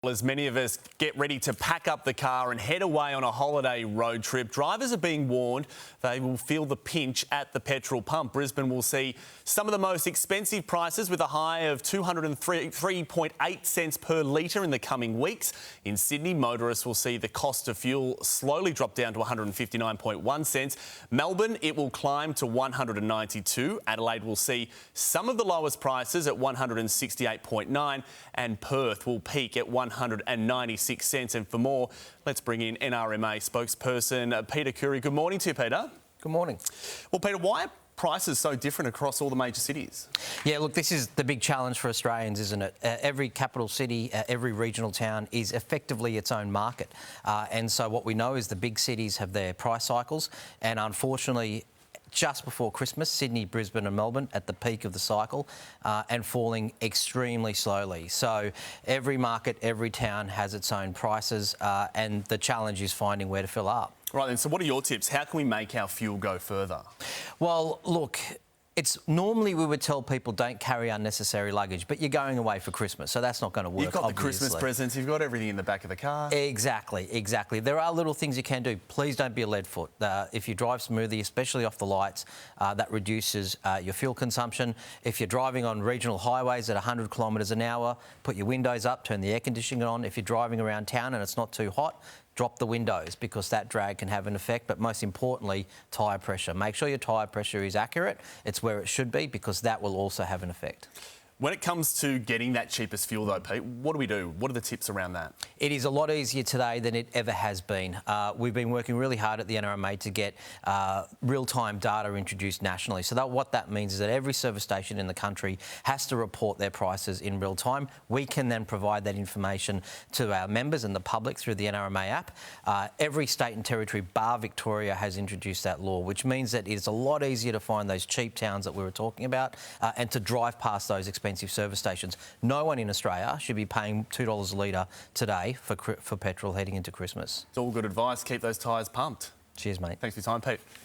As many of us get ready to pack up the car and head away on a holiday road trip, drivers are being warned they will feel the pinch at the petrol pump. Brisbane will see some of the most expensive prices with a high of 203.8 cents per litre in the coming weeks. In Sydney, motorists will see the cost of fuel slowly drop down to 159.1 cents. Melbourne, it will climb to 192. Adelaide will see some of the lowest prices at 168.9 and Perth will peak at 196 cents. And for more, let's bring in NRMA spokesperson Peter Curry. Good morning to you, Peter. Good morning. Well, Peter, why are prices so different across all the major cities? Yeah, look, this is the big challenge for Australians, isn't it? Every capital city, every regional town is effectively its own market. And so what we know is the big cities have their price cycles, and unfortunately, just before Christmas, Sydney, Brisbane and Melbourne at the peak of the cycle and falling extremely slowly. So every market, every town has its own prices and the challenge is finding where to fill up. Right then, so what are your tips? How can we make our fuel go further? Well, look, it's normally we would tell people don't carry unnecessary luggage, but you're going away for Christmas, so that's not going to work. You've got obviously. the Christmas presents, you've got everything in the back of the car. Exactly, exactly. There are little things you can do. Please don't be a lead foot. If you drive smoothly, especially off the lights, that reduces your fuel consumption. If you're driving on regional highways at 100 kilometres an hour, put your windows up, turn the air conditioning on. If you're driving around town and it's not too hot, drop the windows because that drag can have an effect, but most importantly, tyre pressure. Make sure your tyre pressure is accurate. It's where it should be because that will also have an effect. When it comes to getting that cheapest fuel though, Pete, what do we do? What are the tips around that? It is a lot easier today than it ever has been. We've been working really hard at the NRMA to get real-time data introduced nationally. So what that means is that every service station in the country has to report their prices in real time. We can then provide that information to our members and the public through the NRMA app. Every state and territory, bar Victoria, has introduced that law, which means that it's a lot easier to find those cheap towns that we were talking about and to drive past those expensive service stations. No one in Australia should be paying $2 a litre today for petrol heading into Christmas. It's all good advice. Keep those tyres pumped. Cheers, mate. Thanks for your time, Pete.